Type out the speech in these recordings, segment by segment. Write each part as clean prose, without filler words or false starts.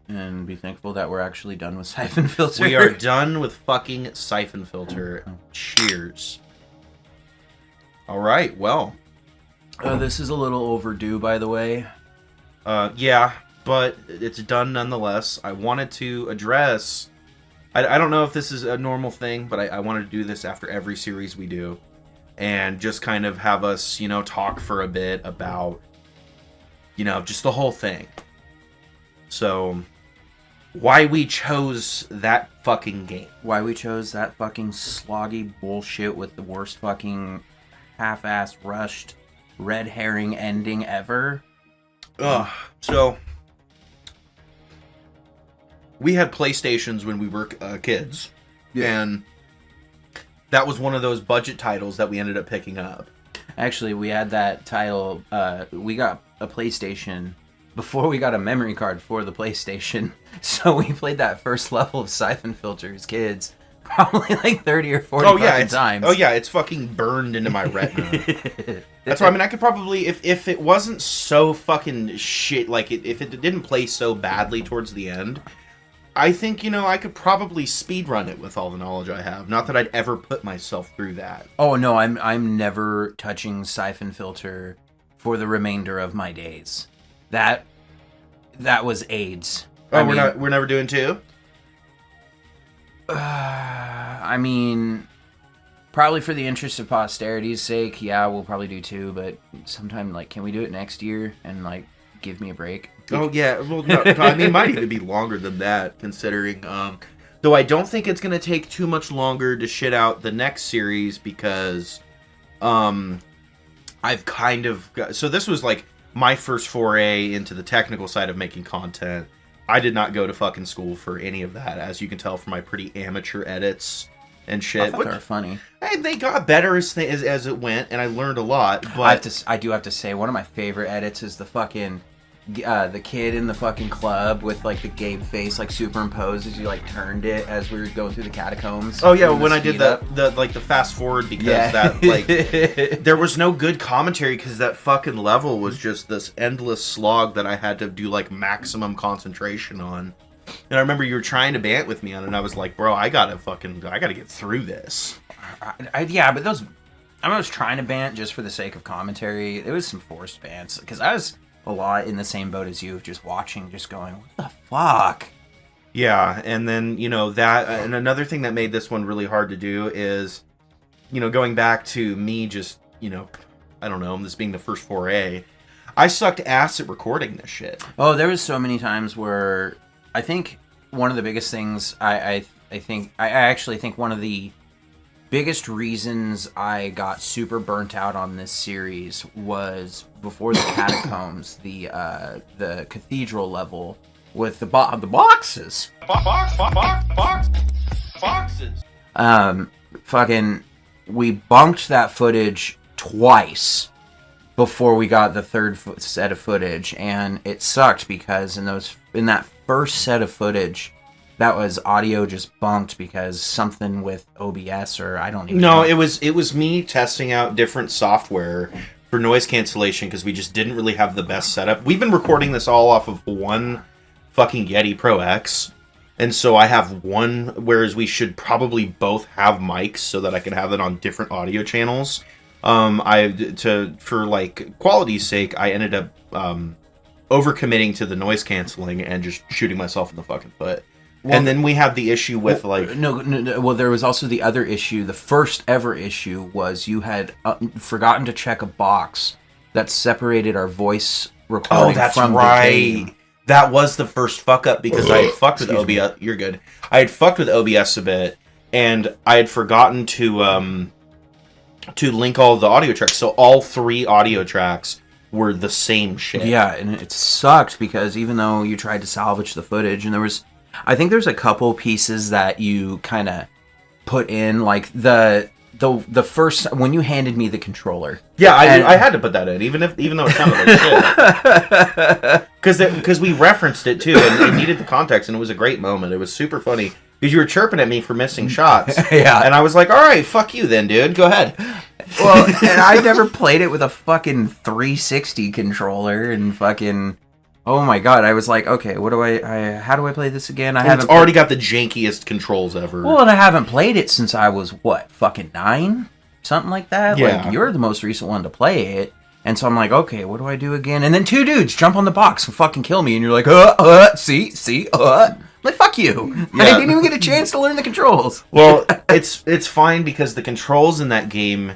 and be thankful that we're actually done with Syphon Filter. We are done with fucking Syphon Filter. Cheers. All right, well. This is a little overdue, by the way. Yeah, but it's done nonetheless. I wanted to address... I don't know if this is a normal thing, but I wanted to do this after every series we do. And just kind of have us, talk for a bit about, just the whole thing. So, why we chose that fucking game. Why we chose that fucking sloggy bullshit with the worst fucking half-assed, rushed, red herring ending ever. So, we had PlayStations when we were kids. Yeah. And that was one of those budget titles that we ended up picking up. Actually, we had that title. We got a PlayStation before we got a memory card for the PlayStation. So we played that first level of Syphon Filter as kids probably like 30 or 40 times. Oh, yeah, it's fucking burned into my retina. That's why, I could probably, if it wasn't so fucking shit, like, if it didn't play so badly towards the end, I think, I could probably speedrun it with all the knowledge I have. Not that I'd ever put myself through that. Oh, no, I'm never touching Syphon Filter for the remainder of my days. That was AIDS. Oh, we're never doing 2? Probably for the interest of posterity's sake, yeah, we'll probably do 2, but sometime, can we do it next year and, give me a break? Oh, yeah, well, no, it might even be longer than that, considering, though I don't think it's going to take too much longer to shit out the next series, because, I've kind of got, so this was, my first foray into the technical side of making content. I did not go to fucking school for any of that, as you can tell from my pretty amateur edits and shit. I thought they were funny. They got better as it went, and I learned a lot. But I do have to say, one of my favorite edits is the fucking the kid in the fucking club with the Gabe face superimposed as you turned it as we were going through the catacombs. Oh yeah, when I did the fast forward, because that there was no good commentary because that fucking level was just this endless slog that I had to do maximum concentration on. And I remember you were trying to bant with me on it, and I was like, bro, I gotta get through this. Yeah, but I was trying to bant just for the sake of commentary. It was some forced bants because I was a lot in the same boat as you, just watching, just going, what the fuck? Yeah, and then, that, and another thing that made this one really hard to do is, going back to me just, I don't know, this being the first foray, I sucked ass at recording this shit. Oh, there was so many times where, I think one of the biggest things, I actually think one of the biggest reasons I got super burnt out on this series was before the catacombs, the cathedral level with the boxes. Boxes. Fucking, we bunked that footage twice before we got the third set of footage, and it sucked because in that first set of footage, that was audio just bumped because something with OBS or I don't even know. No, it was me testing out different software for noise cancellation because we just didn't really have the best setup. We've been recording this all off of one fucking Yeti Pro X, and so I have one, whereas we should probably both have mics so that I can have it on different audio channels. For quality's sake, I ended up overcommitting to the noise canceling and just shooting myself in the fucking foot. Well, and then we have the issue with No. Well, there was also the other issue. The first ever issue was you had forgotten to check a box that separated our voice recording from the game. That was the first fuck up because I had fucked with OBS. You're good. I had fucked with OBS a bit, and I had forgotten to link all the audio tracks. So all 3 audio tracks were the same shit. Yeah, and it sucked because even though you tried to salvage the footage, and I think there's a couple pieces that you kind of put in, the first when you handed me the controller. Yeah, I had to put that in, even though it sounded like shit. Because we referenced it too, and it needed the context, and it was a great moment. It was super funny because you were chirping at me for missing shots. Yeah, and I was like, all right, fuck you then, dude. Go ahead. Well, and I never played it with a fucking 360 controller, and fucking Oh my god! I was like, okay, what do how do I play this again? I And haven't. it's already got the jankiest controls ever. Well, and I haven't played it since I was what, fucking 9, something like that. Yeah. Like you're the most recent one to play it, and so I'm like, okay, what do I do again? And then 2 dudes jump on the box and fucking kill me, and you're like, see. Like, fuck you. Yeah. I didn't even get a chance to learn the controls. Well, it's fine because the controls in that game,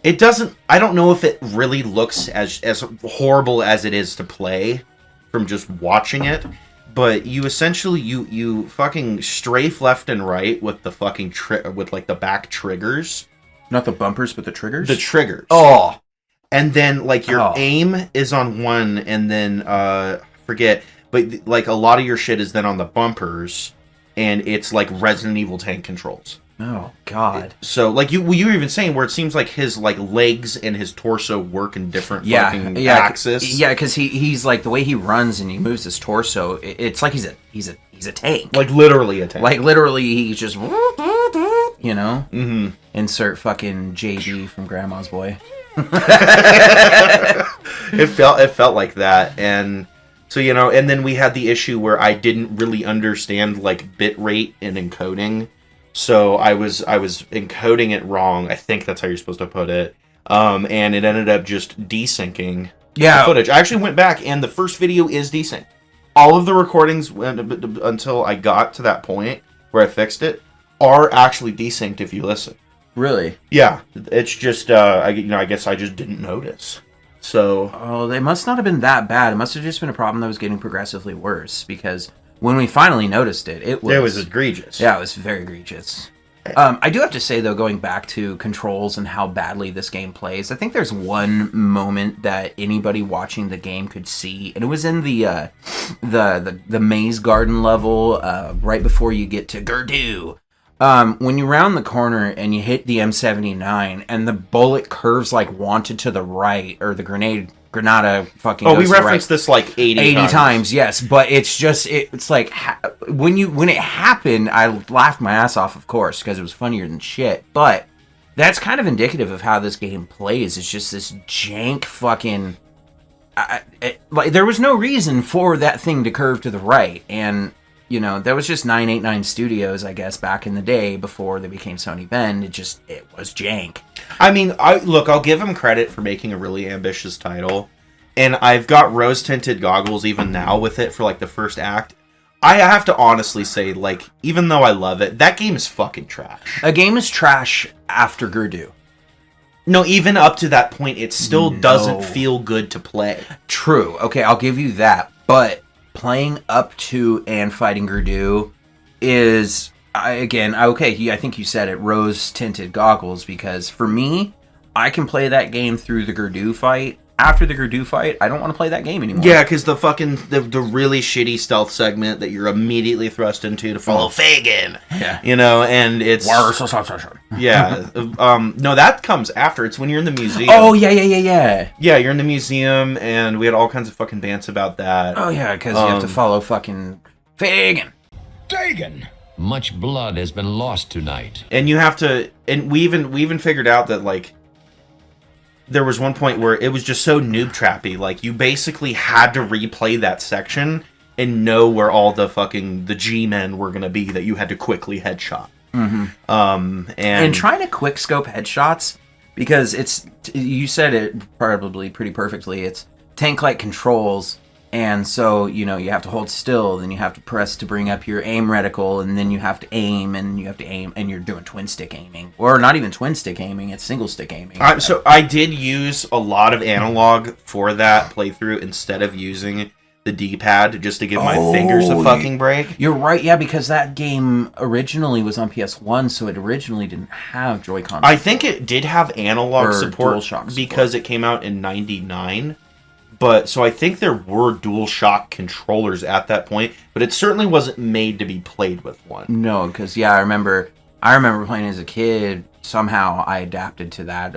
it doesn't. I don't know if it really looks as horrible as it is to play from just watching it. But you essentially you fucking strafe left and right with the fucking with like the back triggers. Not the bumpers, but the triggers. The triggers. Oh. And then like your aim is on one, and then forget. But like a lot of your shit is then on the bumpers, and it's like Resident Evil tank controls. Oh God! So like you were even saying where it seems like his like legs and his torso work in different fucking axes. Yeah, because he's like the way he runs and he moves his torso. It's like he's a tank. Like literally a tank. Like literally, he's just Mm-hmm. Insert fucking JD from Grandma's Boy. It felt like that, and. So, and then we had the issue where I didn't really understand, like, bit rate and encoding. So I was encoding it wrong. I think that's how you're supposed to put it. And it ended up just desyncing the footage. I actually went back, and the first video is desynced. All of the recordings, until I got to that point where I fixed it, are actually desynced if you listen. Really? Yeah. It's just, I guess I just didn't notice. So, they must not have been that bad. It must have just been a problem that was getting progressively worse, because when we finally noticed it, it was egregious. Yeah, it was very egregious. I do have to say, though, going back to controls and how badly this game plays, I think there's one moment that anybody watching the game could see, and it was in the maze garden level right before you get to Gerdu. When you round the corner and you hit the M79 and the bullet curves like wanted to the right, or the Granada fucking goes we to referenced the right. this like 80 times, yes, but it's just, it's like, when it happened, I laughed my ass off, of course, because it was funnier than shit, but that's kind of indicative of how this game plays. It's just this jank fucking, like, there was no reason for that thing to curve to the right, and that was just 989 Studios, I guess, back in the day before they became Sony Bend. It was jank. I mean, I'll give them credit for making a really ambitious title. And I've got rose-tinted goggles even now with it for, like, the first act. I have to honestly say, like, even though I love it, that game is fucking trash. A game is trash after Gerdu. No, even up to that point, it still doesn't feel good to play. True. Okay, I'll give you that. But playing up to and fighting Gerdu is, I think you said it, rose-tinted goggles, because for me, I can play that game through the Gerdu fight. After the Gerdu fight, I don't want to play that game anymore. Yeah, because the fucking, the really shitty stealth segment that you're immediately thrust into to follow Fagin. Yeah. And it's... Yeah. No, that comes after. It's when you're in the museum. Oh, yeah. Yeah, you're in the museum, and we had all kinds of fucking bants about that. Oh, yeah, because you have to follow fucking Fagin. Much blood has been lost tonight. And you have to... And we even figured out that, like, there was one point where it was just so noob trappy. Like, you basically had to replay that section and know where all the G-men were going to be that you had to quickly headshot. Mm-hmm. And trying to quick scope headshots, because you said it probably pretty perfectly. It's tank-like controls, and so, you have to hold still, then you have to press to bring up your aim reticle, and then you have to aim, and you're doing twin-stick aiming. Or not even twin-stick aiming, it's single-stick aiming. So I did use a lot of analog for that playthrough instead of using the D-pad just to give my fingers a fucking break. You're right, yeah, because that game originally was on PS1, so it originally didn't have Joy-Con. I think it did have analog support DualShock because it came out in 99. But, so I think there were DualShock controllers at that point, but it certainly wasn't made to be played with one. No, because, yeah, I remember playing as a kid. Somehow I adapted to that.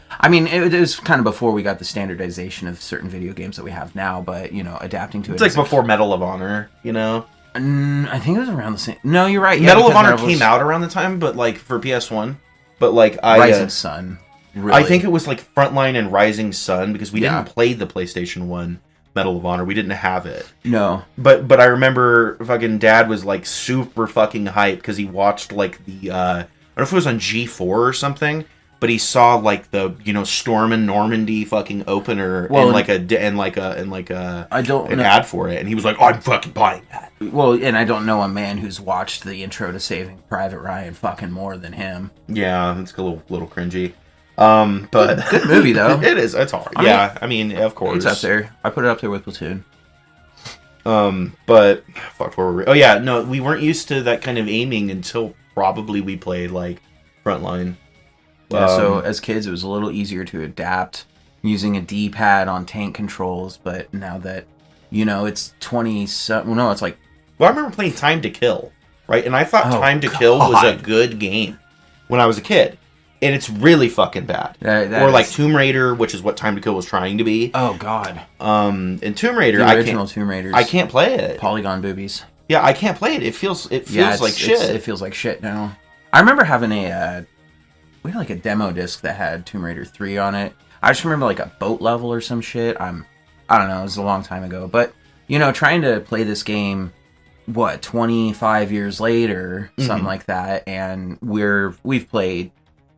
I mean, it was kind of before we got the standardization of certain video games that we have now, but, adapting to it. It's like before Medal of Honor, I think it was around the same... No, you're right. Yeah, Medal of Honor came out around the time, but, like, for PS1. But, like, Rising Sun. Really? I think it was like Frontline and Rising Sun, because we didn't play the PlayStation 1. Medal of Honor. We didn't have it. No. But I remember fucking Dad was like super fucking hyped because he watched like the I don't know if it was on G4 or something, but he saw like the Storm in Normandy fucking opener and I don't an know. ad for it, and he was like, I'm fucking buying that. Well, and I don't know a man who's watched the intro to Saving Private Ryan fucking more than him. Yeah, it's a little cringy. But Good movie though. It is. It's hard. I mean, of course, It's up there. I put it up there with Platoon. But fuck, where were we? Oh yeah, no, we weren't used to that kind of aiming until probably we played like Frontline. Yeah, so as kids, it was a little easier to adapt using a D-pad on tank controls, but now that, it's 20... no, it's like... Well, I remember playing Time to Kill, right? And I thought Time to Kill was a good game when I was a kid. And it's really fucking bad. Or like Tomb Raider, which is what Time to Kill was trying to be. Oh, God. In Tomb Raider, the original Tomb Raiders. I can't play it. Polygon boobies. Yeah, I can't play it. It feels like shit. It feels like shit now. I remember having we had like a demo disc that had Tomb Raider 3 on it. I just remember like a boat level or some shit. I don't know, it was a long time ago. But, trying to play this game, 25 years later, something like that, and we've played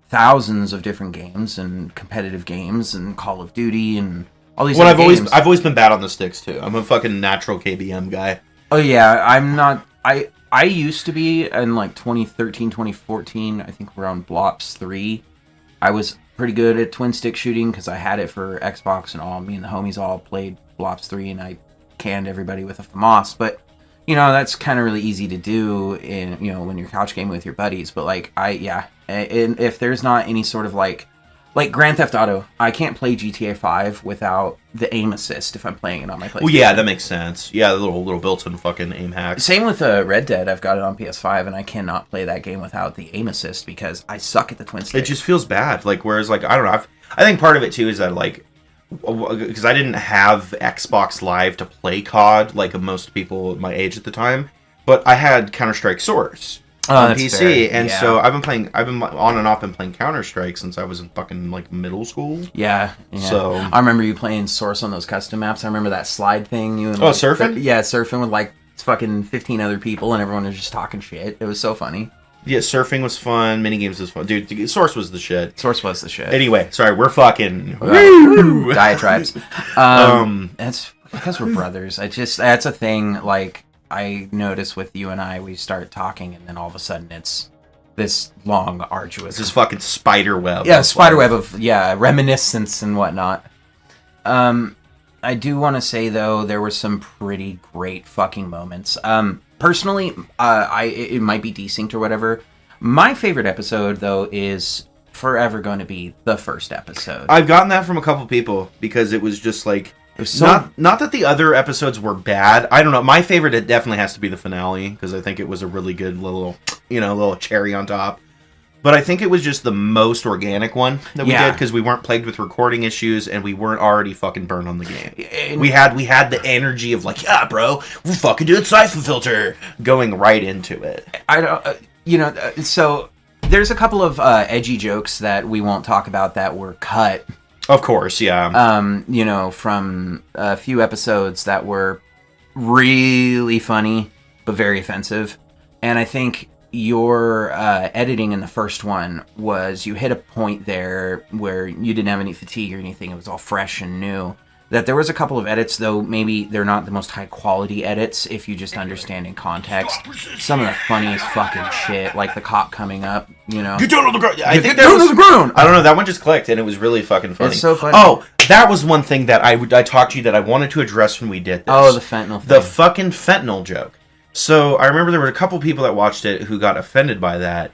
thousands of different games and competitive games and Call of Duty and all these other games. I've always been bad on the sticks too. I'm a fucking natural KBM guy. Oh yeah, I'm not... I used to be in like 2013, 2014, I think around Blops 3. I was pretty good at twin stick shooting because I had it for Xbox and all. Me and the homies all played Blops 3 and I canned everybody with a FAMAS. But, that's kind of really easy to do in, when you're couch gaming with your buddies. But like, and if there's not any sort of like Grand Theft Auto, I can't play GTA 5 without the aim assist if I'm playing it on my PlayStation. Well, yeah, that makes sense. Yeah, the little built-in fucking aim hack. Same with Red Dead. I've got it on PS5, and I cannot play that game without the aim assist because I suck at the twin stick. It just feels bad. Like, whereas, like, I don't know. I think part of it, too, is that, like, because I didn't have Xbox Live to play COD, like most people my age at the time, but I had Counter-Strike Source. On PC, and so I've been on and off and playing Counter-Strike since I was in fucking like middle school. Yeah. So I remember you playing Source on those custom maps. I remember that slide thing. Surfing? Surfing with like fucking 15 other people, and everyone was just talking shit. It was so funny. Yeah, surfing was fun. Minigames was fun, dude. Source was the shit. Source was the shit. Anyway, sorry, we're fucking diatribes. That's because we're brothers. That's a thing. Like, I notice with you and I, we start talking, and then all of a sudden it's this long, arduous... This fucking spider web. Yeah, spider web of, reminiscence and whatnot. I do want to say, though, there were some pretty great fucking moments. Personally, it might be desynced or whatever. My favorite episode, though, is forever going to be the first episode. I've gotten that from a couple people, because it was just like... Not that the other episodes were bad. I don't know. My favorite, it definitely has to be the finale, because I think it was a really good little cherry on top. But I think it was just the most organic one that we did, because we weren't plagued with recording issues, and we weren't already fucking burned on the game. And we had the energy of like, yeah, bro, we're fucking doing Syphon filter, going right into it. I don't, so there's a couple of edgy jokes that we won't talk about that were cut. Of course, yeah. From a few episodes that were really funny, but very offensive. And I think your editing in the first one was you hit a point there where you didn't have any fatigue or anything. It was all fresh and new. That there was a couple of edits, though maybe they're not the most high quality edits if you just understand in context. Some of the funniest fucking shit, like the cop coming up, Get down on the ground! I think that was the ground! I don't know, that one just clicked and it was really fucking funny. It's so funny. Oh, that was one thing that I talked to you that I wanted to address when we did this. Oh, the fentanyl thing. The fucking fentanyl joke. So, I remember there were a couple people that watched it who got offended by that.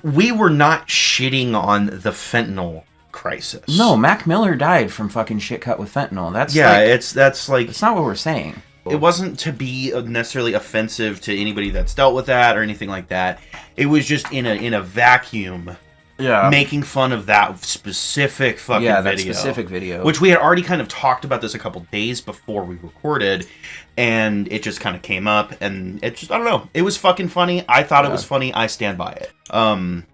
We were not shitting on the fentanyl crisis. No, Mac Miller died from fucking shit cut with fentanyl. That's that's not what we're saying. It wasn't to be necessarily offensive to anybody that's dealt with that or anything like that. It was just in a vacuum, making fun of that specific fucking video. That specific video, which we had already kind of talked about this a couple days before we recorded, and it just kind of came up, and it just, I don't know, it was fucking funny. I thought it was funny. I stand by it. And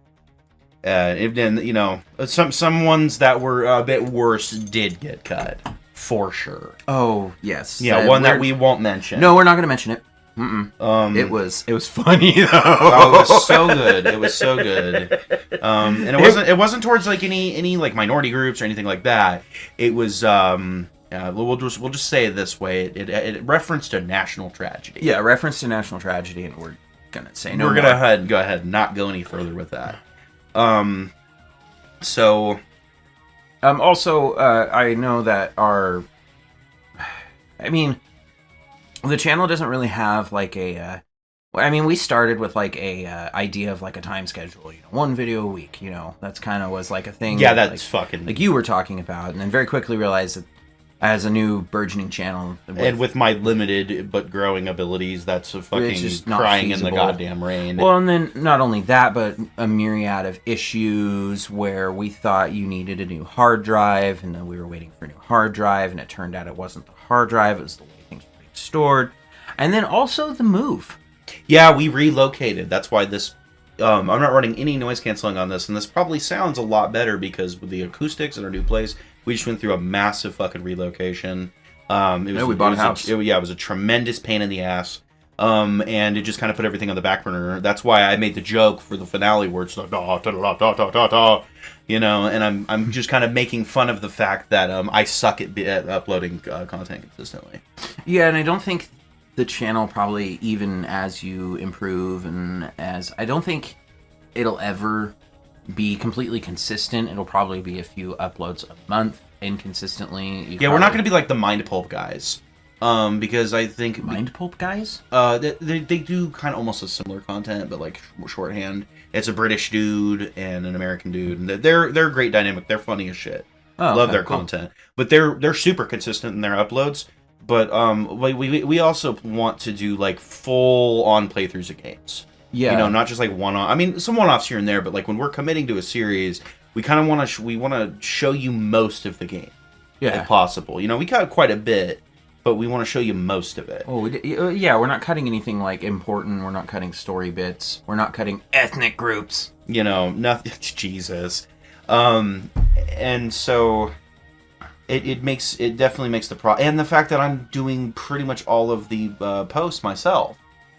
some ones that were a bit worse did get cut. for sure. Oh yes, Yeah, one that we won't mention. No, we're not going to mention it. It was funny though. Oh, it was so good. It was so good. And it wasn't towards like any like minority groups or anything like that. It was we'll just say it this way. It referenced a national tragedy. Yeah, reference to national tragedy, and we're gonna say no. We're gonna go ahead and not go any further with that. So. Also, I know that the channel doesn't really have like a. We started with like a idea of like a time schedule. One video a week. That's kind of was like a thing. Yeah, that's like, fucking like you were talking about, and then very quickly realized that as a new burgeoning channel, and with my limited but growing abilities, that's a fucking just not crying feasible. in the goddamn rain. Well, and then not only that, but a myriad of issues where we thought you needed a new hard drive, and then we were waiting for a new hard drive, and it turned out it wasn't the hard drive, it was the way things were being stored. And then also the move. Yeah, we relocated. That's why this... I'm not running any noise canceling on this, and this probably sounds a lot better because with the acoustics in our new place, we just went through a massive fucking relocation. We bought a house. It was a tremendous pain in the ass. And it just kind of put everything on the back burner. That's why I made the joke for the finale where it's like, and I'm just kind of making fun of the fact that I suck at uploading content consistently. Yeah, and I don't think the channel probably, even as you improve I don't think it'll ever be completely consistent. It'll probably be a few uploads a month inconsistently. We're not going to be like the Mind Pulp guys. Because I think... Mind Pulp guys? They do kind of almost a similar content, but like shorthand. It's a British dude and an American dude. And they're great dynamic. They're funny as shit. Love their content. But they're super consistent in their uploads. But we also want to do like full on playthroughs of games. Yeah. Not just like one-off. Some one-offs here and there, but like when we're committing to a series, we kind of want to show you most of the game. Yeah. If possible. We got quite a bit, but we want to show you most of it. Oh, yeah, we're not cutting anything like important. We're not cutting story bits. We're not cutting ethnic groups. Nothing. Jesus. And so it definitely makes the and the fact that I'm doing pretty much all of the posts myself.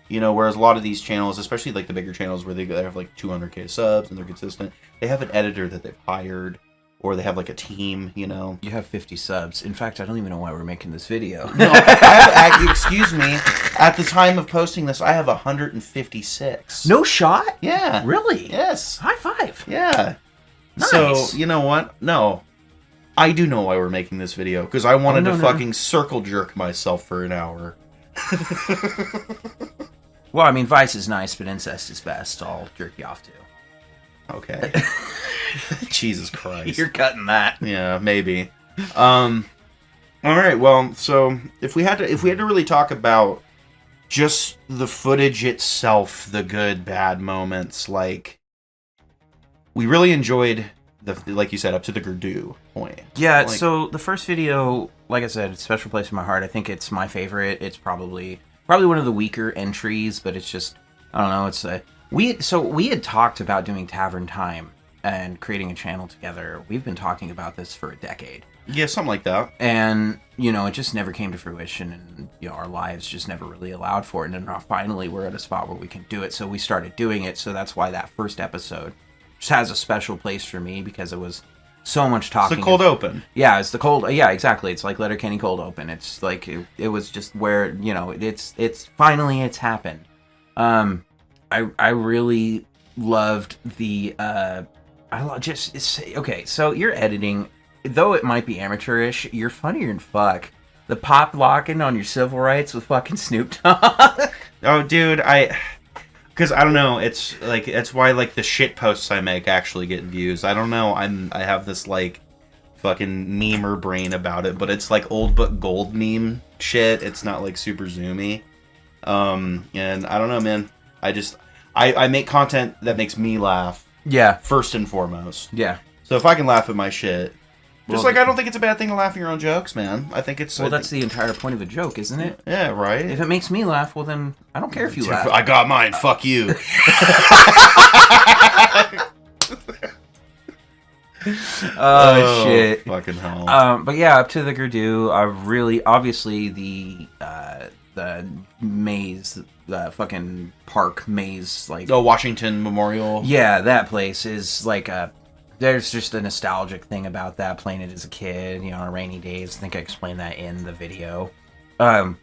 Whereas a lot of these channels, especially like the bigger channels where they have like 200k subs and they're consistent, they have an editor that they've hired. Or they have like a team, You have 50 subs. In fact, I don't even know why we're making this video. No, excuse me. At the time of posting this, I have 156. No shot? Yeah. Really? Yes. High five. Yeah. Nice. So, you know what? No. I do know why we're making this video. Because I wanted to fucking circle jerk myself for an hour. Well, Vice is nice, but incest is best. I'll jerk you off too. Okay. Jesus Christ. You're cutting that. Yeah, maybe. All right. Well, so if we had to really talk about just the footage itself, the good, bad moments, like we really enjoyed like you said, up to the Gurdu point. Yeah. So the first video, like I said, it's a special place in my heart. I think it's my favorite. It's probably one of the weaker entries, but it's just, I don't know. It's we had talked about doing Tavern Time and creating a channel together. We've been talking about this for a decade. Yeah, something like that. And, it just never came to fruition, and, our lives just never really allowed for it. And now finally we're at a spot where we can do it, so we started doing it. So that's why that first episode just has a special place for me, because it was so much talking. It's the cold open. Yeah, it's the cold. Yeah, exactly. It's like Letterkenny cold open. It's like, it was just where, it's finally, it's happened. I really loved the okay, so your editing, though it might be amateurish, you're funnier than fuck. The pop locking on your civil rights with fucking Snoop Dogg. Oh, dude, because I don't know, it's why like the shit posts I make actually get views. I don't know, I have this like fucking memer brain about it, but it's like old but gold meme shit. It's not like super zoomy. And I don't know, man. I make content that makes me laugh. Yeah. First and foremost. Yeah. So if I can laugh at my shit, I don't think it's a bad thing to laugh at your own jokes, man. I think it's... Well, that's the entire point of a joke, isn't it? Yeah, right? If it makes me laugh, well then, I don't care if you laugh. I got mine, fuck you. Oh, shit. Fucking hell. But yeah, up to the Gerdue. I really, obviously the maze, the fucking park maze, like Washington Memorial. yeah, that place is like there's just a nostalgic thing about that, playing it as a kid, on rainy days. I think I explained that in the video. And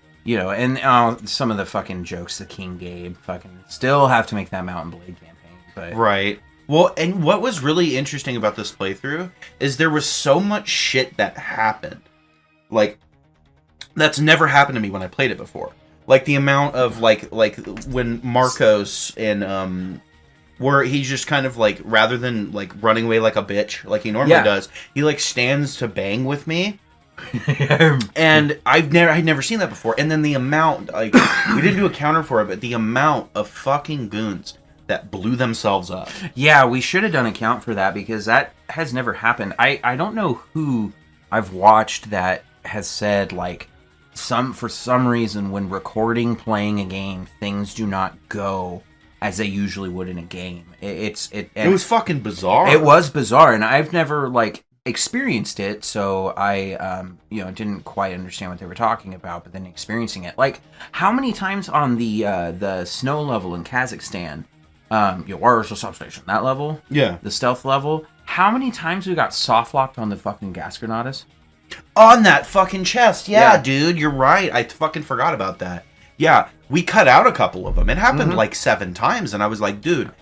some of the fucking jokes the King Gabe fucking still have to make that Mountain Blade campaign, but Right. Well, and what was really interesting about this playthrough is there was so much shit that happened. Like, that's never happened to me when I played it before. Like, the amount of, like when Marcos and, where he's just kind of, like, rather than, like, running away like a bitch, like he normally does, he, like, stands to bang with me. And I'd never seen that before. And then the amount, like, we didn't do a counter for it, but the amount of fucking goons that blew themselves up. Yeah, we should have done a count for that, because that has never happened. I don't know who I've watched that has said, like, for some reason when recording playing a game, things do not go as they usually would in a game. It was fucking bizarre. It was bizarre, and I've never, like, experienced it, so I didn't quite understand what they were talking about. But then experiencing it, like, how many times on the snow level in Kazakhstan, where's the substation, that level, the stealth level, how many times we got soft locked on the fucking gas granadas on that fucking chest? Yeah, dude, you're right. I fucking forgot about that. Yeah, we cut out a couple of them. It happened like 7 times, and I was like, dude,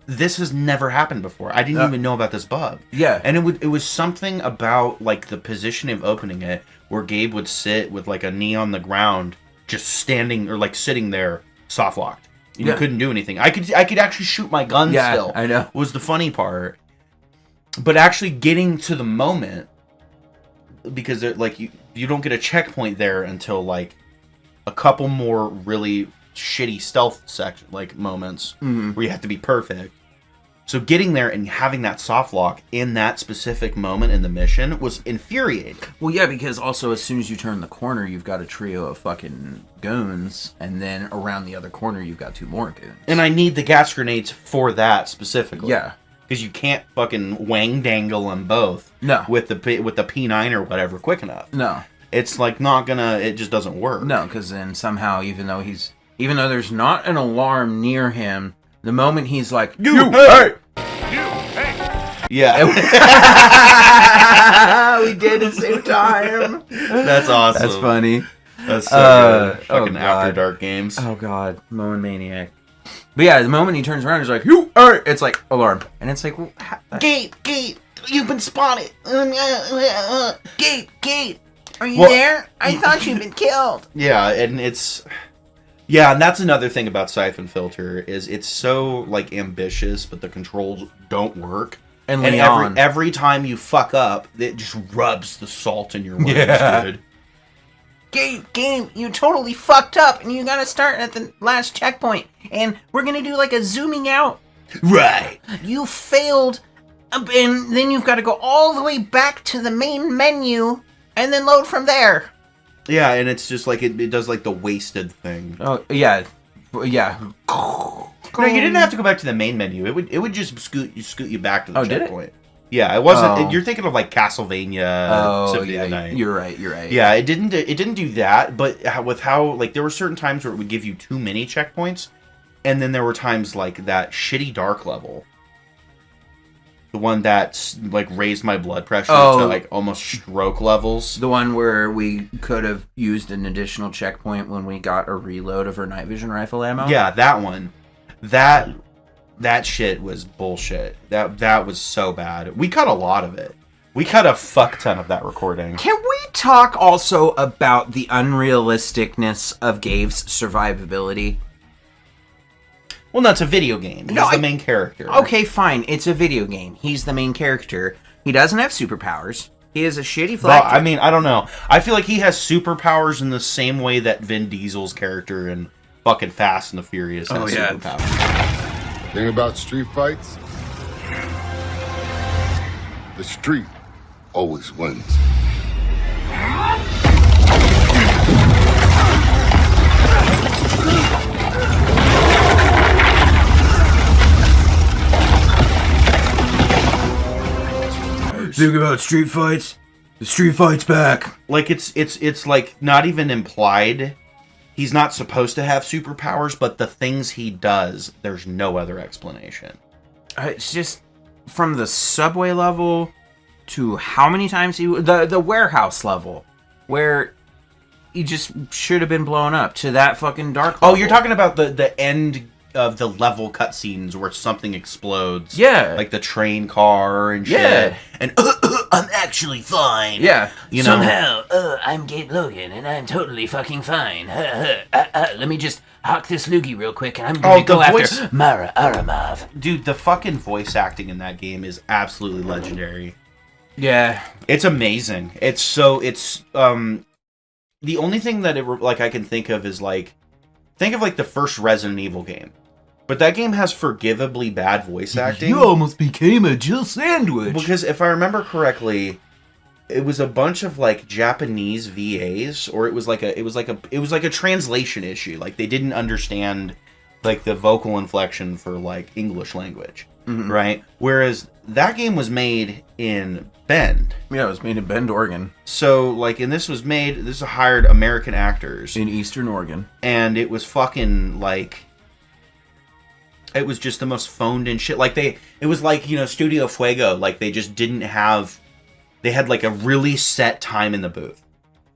this has never happened before. I didn't even know about this bug. Yeah. And it was something about, like, the positioning of opening it, where Gabe would sit with, like, a knee on the ground, just standing, or, like, sitting there, soft locked. You couldn't do anything. I could actually shoot my gun still. I know. Was the funny part. But actually getting to the moment, because, like, you don't get a checkpoint there until, like, a couple more really shitty stealth section, like, moments where you have to be perfect. So getting there and having that soft lock in that specific moment in the mission was infuriating. Well, yeah, because also as soon as you turn the corner, you've got a trio of fucking goons, and then around the other corner, you've got 2 more goons. And I need the gas grenades for that specifically. Yeah. Because you can't fucking wang dangle them both. No. With the P9 or whatever quick enough. No. It's like not gonna. It just doesn't work. No, because then somehow, even though there's not an alarm near him, the moment he's like, You hey! Yeah. We did at the same time. That's awesome. That's funny. That's so good. Fucking God. After Dark games. Oh god, Moan Maniac. But yeah, the moment he turns around, he's like, "You are!" It's like alarm, and it's like, well, Gate, you've been spotted. Gate, are you there? I thought you'd been killed. Yeah, and it's. Yeah, and that's another thing about Syphon Filter is it's so, like, ambitious, but the controls don't work. And every time you fuck up, it just rubs the salt in your wounds, dude. Game, you totally fucked up, and you gotta start at the last checkpoint, and we're gonna do like a zooming out. Right. You failed, and then you've got to go all the way back to the main menu, and then load from there. Yeah, and it's just like it does like the wasted thing. Oh yeah. No, you didn't have to go back to the main menu. It would just scoot you back to the checkpoint. Did it? Yeah, it wasn't. You're thinking of like Castlevania. Symphony of the Night. You're right. Yeah, it didn't do that. But with how, like, there were certain times where it would give you too many checkpoints, and then there were times like that shitty dark level, the one that like raised my blood pressure to like almost stroke levels. The one where we could have used an additional checkpoint when we got a reload of our night vision rifle ammo. Yeah, that one. That shit was bullshit. That was so bad. We cut a lot of it. We cut a fuck ton of that recording. Can we talk also about the unrealisticness of Gabe's survivability? Well, that's a video game. He's the main character. Okay, fine. It's a video game. He's the main character. He doesn't have superpowers. He is a shitty flag. I mean, I don't know. I feel like he has superpowers in the same way that Vin Diesel's character in fucking Fast and the Furious has superpowers. Thing about street fights, the street always wins. powers. Think about street fights. The street fight's back. Like it's like not even implied. He's not supposed to have superpowers, but the things he does, there's no other explanation. It's just from the subway level to how many times the warehouse level where he just should have been blown up to that fucking dark level. Oh, you're talking about the end of the level cutscenes where something explodes. Yeah. Like the train car and shit. Yeah. And I'm actually fine. Yeah. You know? Somehow, I'm Gabe Logan, and I'm totally fucking fine. Let me just hawk this loogie real quick, and I'm gonna go after Mara Aramov. Dude, the fucking voice acting in that game is absolutely legendary. Yeah. It's amazing. It's the only thing that I can think of is think of the first Resident Evil game. But that game has forgivably bad voice acting. You almost became a Jill sandwich. Because if I remember correctly, it was a bunch of Japanese VAs, or it was like a translation issue. Like they didn't understand the vocal inflection for English language, right? Whereas that game was made in Bend. Yeah, it was made in Bend, Oregon. So this hired American actors In Eastern Oregon. and it was fucking it was just the most phoned in shit. It was Studio Fuego. They just didn't have. They had a really set time in the booth,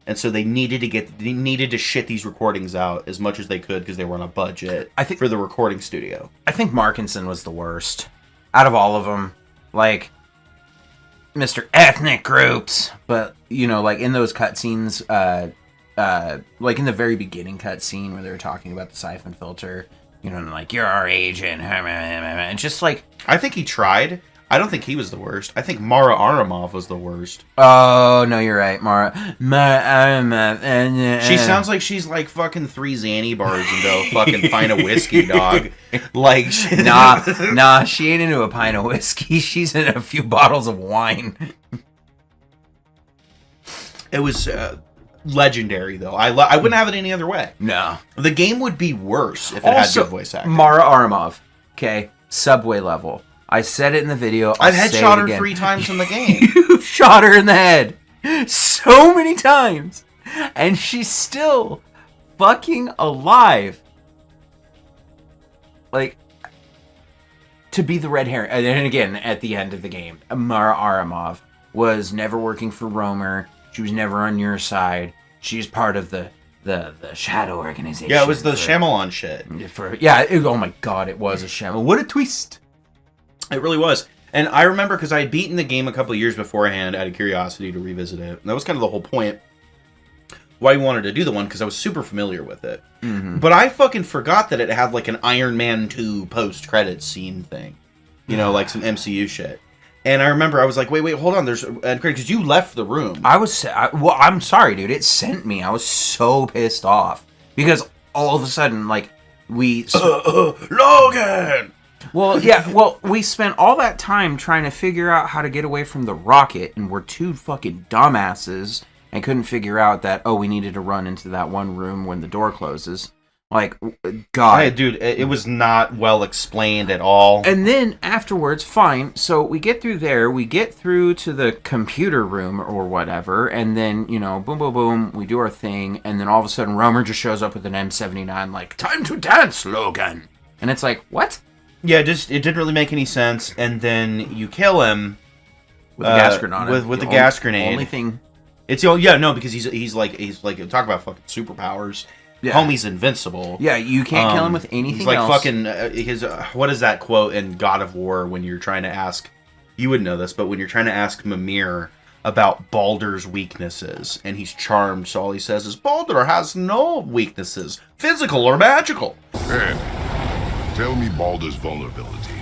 and so they needed to shit these recordings out as much as they could because they were on a budget. For the recording studio. I think Markinson was the worst out of all of them. Mr. Ethnic Groups, but in those cutscenes, in the very beginning cutscene where they were talking about the Syphon filter. You're our agent. And just I think he tried. I don't think he was the worst. I think Mara Aramov was the worst. Oh, no, you're right. Mara Aramov. She sounds like she's fucking 3 Xanny bars into a fucking pint of whiskey, dog. Nah, she ain't into a pint of whiskey. She's in a few bottles of wine. It was legendary, though. I wouldn't have it any other way. No. The game would be worse if it had good voice acting. Mara Aramov. Okay, subway level. I said it in the video. I've headshot her 3 times in the game. You've shot her in the head so many times, and she's still fucking alive. To be the red herring. And again, at the end of the game, Mara Aramov was never working for Romer. She was never on your side. She's part of the shadow organization. Yeah, it was the Shyamalan shit. Oh my god, it was a Shyamalan. What a twist. It really was. And I remember because I had beaten the game a couple of years beforehand out of curiosity to revisit it. And that was kind of the whole point why I wanted to do the one, because I was super familiar with it. Mm-hmm. But I fucking forgot that it had an Iron Man 2 post-credits scene thing. Some MCU shit. And I remember I was like, wait, hold on. There's because you left the room. I'm sorry, dude. It sent me. I was so pissed off because all of a sudden, we Logan. Well, yeah. Well, we spent all that time trying to figure out how to get away from the rocket, and we're 2 fucking dumbasses and couldn't figure out that we needed to run into that one room when the door closes. God. Dude, it was not well explained at all. And then afterwards, fine. So we get through there. We get through to the computer room or whatever. And then, boom, boom, boom. We do our thing. And then all of a sudden, Romer just shows up with an M79 time to dance, Logan. And it's what? Yeah, it didn't really make any sense. And then you kill him. With the gas grenade. With the gas grenade. Only thing. Because he's talk about fucking superpowers. Yeah. Homie's invincible. Yeah, you can't kill him with anything else. He's fucking what is that quote in God of War when you're trying to ask, you would know this, but when you're trying to ask Mimir about Baldur's weaknesses, and he's charmed, so all he says is, Baldur has no weaknesses, physical or magical. Ed, tell me Baldur's vulnerability.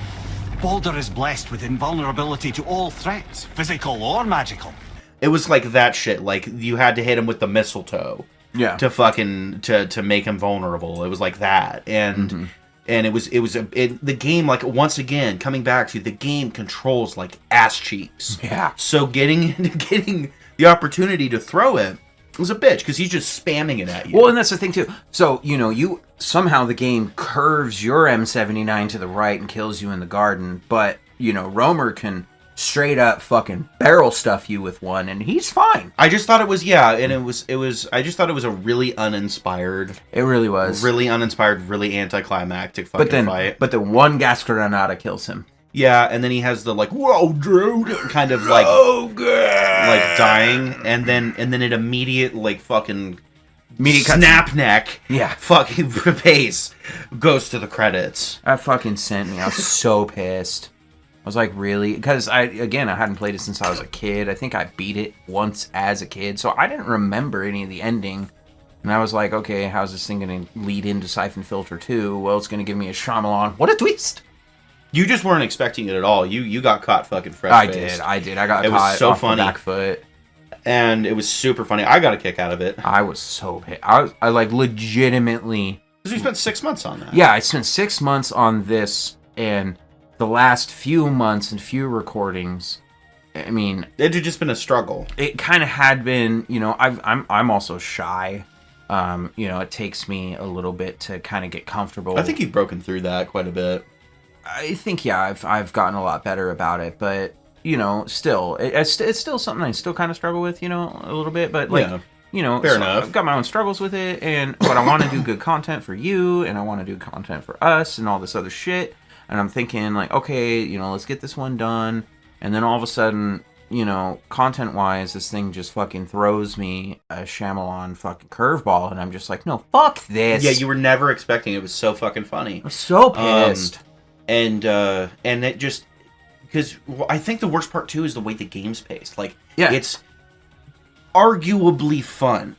Baldur is blessed with invulnerability to all threats, physical or magical. It was that shit, you had to hit him with the mistletoe. Yeah. To fucking to make him vulnerable. It was like that. And and the game, once again, coming back to the game controls ass cheeks. Yeah. So getting the opportunity to throw it was a bitch because he's just spamming it at you. Well, and that's the thing too. So, you somehow the game curves your M79 to the right and kills you in the garden, but Romer can straight up fucking barrel stuff you with one, and he's fine. I just thought it was I just thought it was a really uninspired. It really was. Really uninspired, really anticlimactic fucking fight. But then one gas granada kills him. Yeah, and then he has the like, whoa, dude, kind of like, oh god, like dying, and then it immediate like fucking snap neck, fucking pace goes to the credits. That fucking sent me. I was so pissed. I was like, really? Because I hadn't played it since I was a kid. I think I beat it once as a kid, so I didn't remember any of the ending. And I was like, okay, how's this thing going to lead into Syphon Filter 2? Well, it's going to give me a Shyamalan. What a twist! You just weren't expecting it at all. You got caught fucking fresh-faced. I did. I got it caught was so off funny. the back foot. And it was super funny. I got a kick out of it. I was so pissed. I like legitimately... Because we spent 6 months on that. Yeah, I spent 6 months on this, and the last few months and few recordings, I mean... It had just been a struggle. It kind of had been, I'm also shy. It takes me a little bit to kind of get comfortable. I think you've broken through that quite a bit. I think, yeah, I've gotten a lot better about it, but, still, it's still something I still kind of struggle with, a little bit, but, like, fair enough. I've got my own struggles with it, but I want to do good content for you, and I want to do content for us, and all this other shit, and I'm thinking, like, okay, let's get this one done, and then all of a sudden, content-wise, this thing just fucking throws me a Shyamalan fucking curveball, and I'm just like, no, fuck this. Yeah, you were never expecting it. It was so fucking funny. I'm so pissed. And it just... Because I think the worst part, too, is the way the game's paced. Like, it's arguably fun,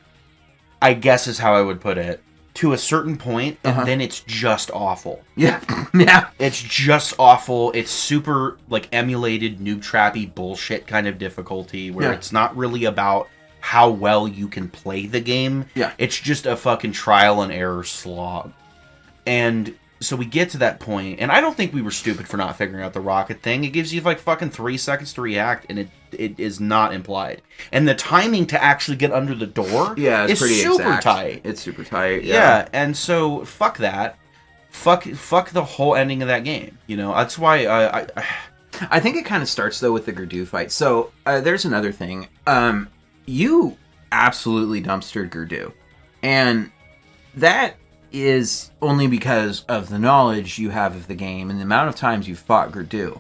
I guess is how I would put it, to a certain point, and then it's just awful. Yeah. Yeah. It's just awful. It's super, like, emulated, noob-trappy bullshit kind of difficulty, where it's not really about how well you can play the game. Yeah. It's just a fucking trial and error slog. And... So we get to that point, and I don't think we were stupid for not figuring out the rocket thing. It gives you like fucking 3 seconds to react, and it is not implied. And the timing to actually get under the door is pretty super exact. tight. It's super tight. Yeah, and so fuck that. Fuck the whole ending of that game. That's why I think it kind of starts though with the Gurdu fight. So there's another thing. You absolutely dumpstered Gurdu, and that is only because of the knowledge you have of the game and the amount of times you've fought Gurdu.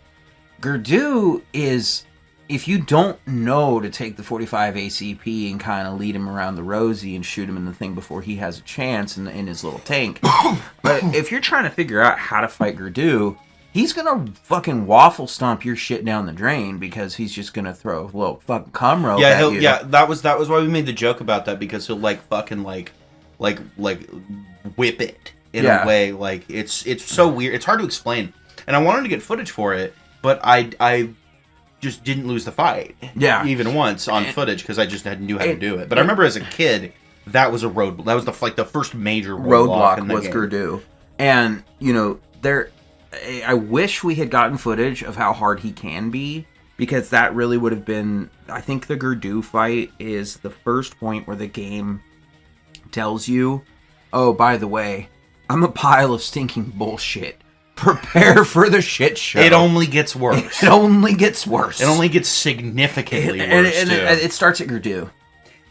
Gurdu is, if you don't know to take the 45 ACP and kind of lead him around the rosy and shoot him in the thing before he has a chance in his little tank, but if you're trying to figure out how to fight Gurdu, he's gonna fucking waffle stomp your shit down the drain because he's just gonna throw a little fucking cum rope at you. Yeah, that was why we made the joke about that, because he'll like fucking like whip it in a way. Like it's so weird. It's hard to explain. And I wanted to get footage for it, but I just didn't lose the fight. Yeah, even once on footage because I just knew how to do it. But I remember as a kid, that was the first major roadblock in the was game. Gurdu, and I wish we had gotten footage of how hard he can be, because that really would have been. I think the Gurdu fight is the first point where the game tells you, oh, by the way, I'm a pile of stinking bullshit. Prepare for the shit show. It only gets worse. It only gets worse. It only gets significantly worse, and it starts at Gurdu.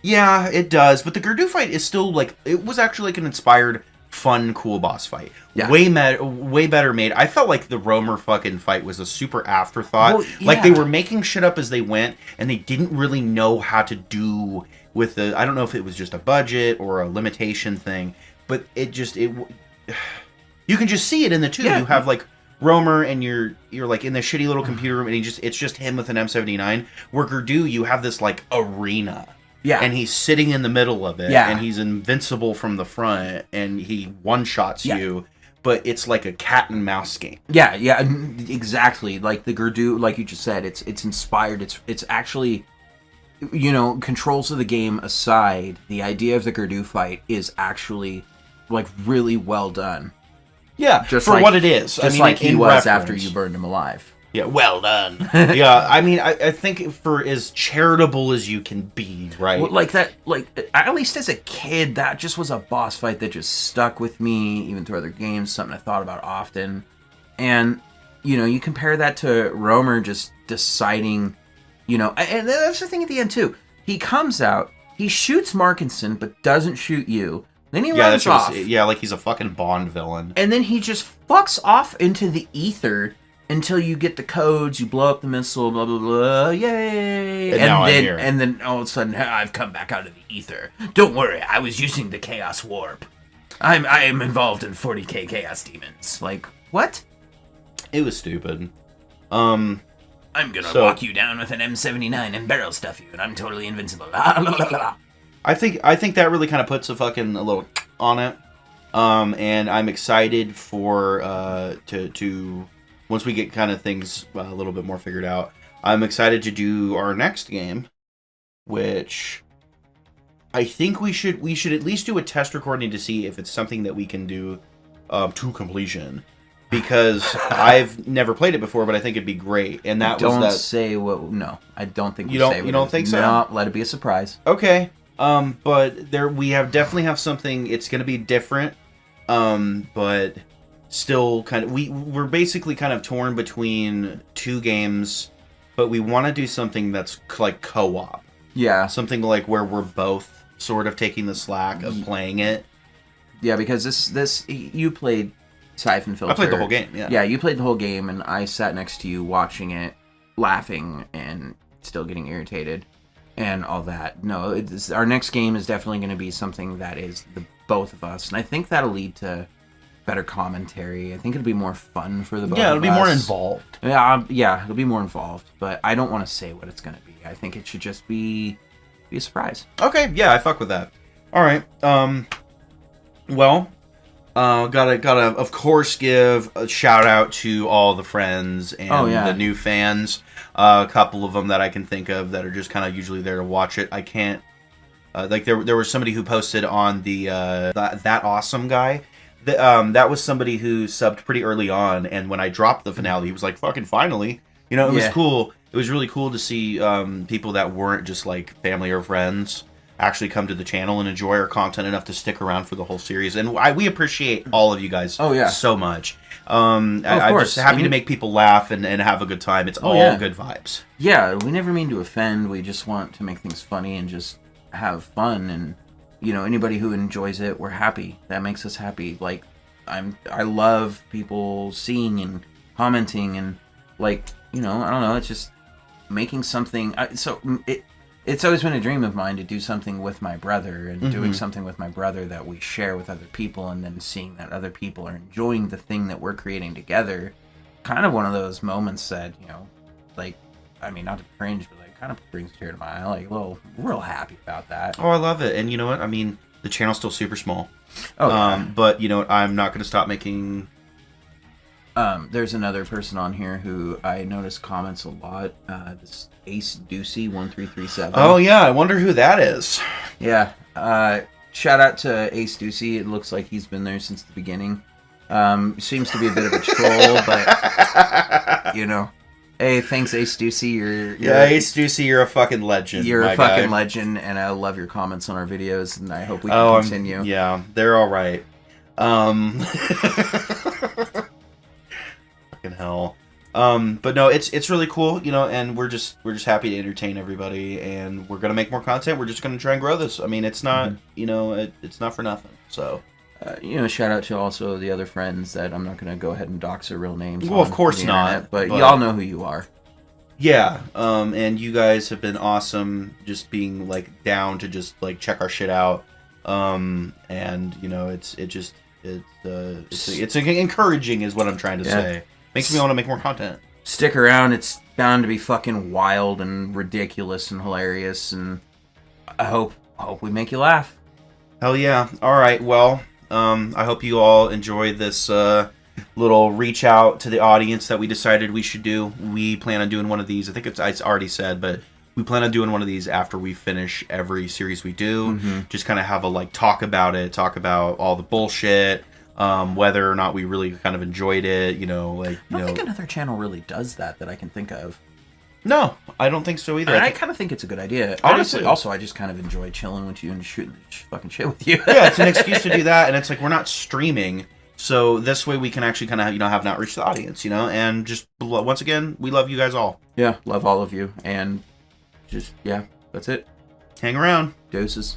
Yeah, it does. But the Gurdu fight is still, like, it was actually like an inspired, fun, cool boss fight. Yeah. Way better made. I felt like the Romer fucking fight was a super afterthought. Well, yeah. Like, they were making shit up as they went, and they didn't really know how to do with the... I don't know if it was just a budget or a limitation thing, but you can just see it in the two. Yeah. You have like Romer, and you're like in the shitty little computer room, and it's just him with an M79. Where Gurdu, you have this like arena, and he's sitting in the middle of it, and he's invincible from the front, and he one shots you. But it's like a cat and mouse game. Yeah, exactly. Like the Gurdu, like you just said, it's inspired. It's actually, controls of the game aside, the idea of the Gurdu fight is actually like really well done. Yeah, just for what it is. Just like he was after you burned him alive. Yeah, well done. Yeah, I mean, I think for as charitable as you can be, right? Well, like that, like at least as a kid, that just was a boss fight that just stuck with me, even through other games. Something I thought about often, and you compare that to Romer just deciding, and that's the thing at the end too. He comes out, he shoots Markinson, but doesn't shoot you. Then he runs off. Like he's a fucking Bond villain. And then he just fucks off into the ether until you get the codes, you blow up the missile, blah, blah, blah, yay. And then all of a sudden, I've come back out of the ether. Don't worry, I was using the Chaos Warp. I am involved in 40k Chaos Demons. Like, what? It was stupid. I'm gonna walk you down with an M79 and barrel stuff you, and I'm totally invincible. I think that really kind of puts a little on it. And I'm excited for to once we get kind of things a little bit more figured out. I'm excited to do our next game, which I think we should at least do a test recording to see if it's something that we can do to completion. Because I've never played it before, but I think it'd be great. And that don't was that. Say what? No, I don't think you don't. You don't think so? No, let it be a surprise. Okay. But we definitely have something. It's going to be different. But still kind of we're basically kind of torn between two games, but we want to do something that's like co-op. Yeah. Something like where we're both sort of taking the slack of playing it. Yeah, because this you played Syphon Filter. I played the whole game, yeah. Yeah, you played the whole game, and I sat next to you watching it, laughing, and still getting irritated, and all that. No, our next game is definitely going to be something that is the both of us, and I think that'll lead to better commentary. I think it'll be more fun for the both of us. Yeah, it'll be more involved. Yeah, it'll be more involved, but I don't want to say what it's going to be. I think it should just be a surprise. Okay, yeah, I fuck with that. All right, well... gotta of course give a shout out to all the friends and the new fans. A couple of them that I can think of that are just kind of usually there to watch it. I can't like there was somebody who posted on the that awesome guy. That was somebody who subbed pretty early on, and when I dropped the finale, he was like, "Fucking finally!" It was cool. It was really cool to see people that weren't just like family or friends actually come to the channel and enjoy our content enough to stick around for the whole series, and we appreciate all of you guys so much. I'm just happy to make people laugh and have a good time. It's all good vibes. Yeah, we never mean to offend. We just want to make things funny and just have fun, and anybody who enjoys it, we're happy. That makes us happy. Like I love people seeing and commenting, and I don't know, it's just making something It's always been a dream of mine to do something with my brother, and doing something with my brother that we share with other people, and then seeing that other people are enjoying the thing that we're creating together. Kind of one of those moments that, not to cringe, but kind of brings a tear to my eye. We're real happy about that. Oh, I love it. And you know what? I mean, the channel's still super small. Oh, yeah. But you know what? I'm not going to stop making... There's another person on here who I notice comments a lot. This Ace Ducey 1337. Oh yeah, I wonder who that is. Yeah. Shout out to Ace Ducey. It looks like he's been there since the beginning. Seems to be a bit of a troll, but Hey, thanks Ace Ducey. Ace Ducey, you're a fucking legend. You're a fucking legend, and I love your comments on our videos, and I hope we can continue. Yeah, they're all right. Hell, but no, it's really cool, and we're just happy to entertain everybody, and we're gonna make more content. We're just gonna try and grow this. I mean, it's not it's not for nothing. So shout out to also the other friends that I'm not gonna go ahead and dox their real names. Well, of course not, but y'all know who you are. Yeah, and you guys have been awesome, just being down to just check our shit out, and it's encouraging is what I'm trying to say. Makes me want to make more content. Stick around. It's bound to be fucking wild and ridiculous and hilarious, and I hope we make you laugh. Hell yeah. All right, well, I hope you all enjoy this little reach out to the audience that we decided we should do. We plan on doing one of these. I think it's already said, but we plan on doing one of these after we finish every series we do. Just kind of have a talk about it, talk about all the bullshit, whether or not we really kind of enjoyed it, I don't think another channel really does that I can think of. No, I don't think so either. I kind of think it's a good idea. Honestly, also, I just kind of enjoy chilling with you and shooting fucking shit with you. Yeah, it's an excuse to do that, and it's we're not streaming, So this way we can actually kind of, have an outreach to the audience, and just once again, we love you guys all. Yeah, love all of you. And just, yeah, that's it. Hang around. Doses.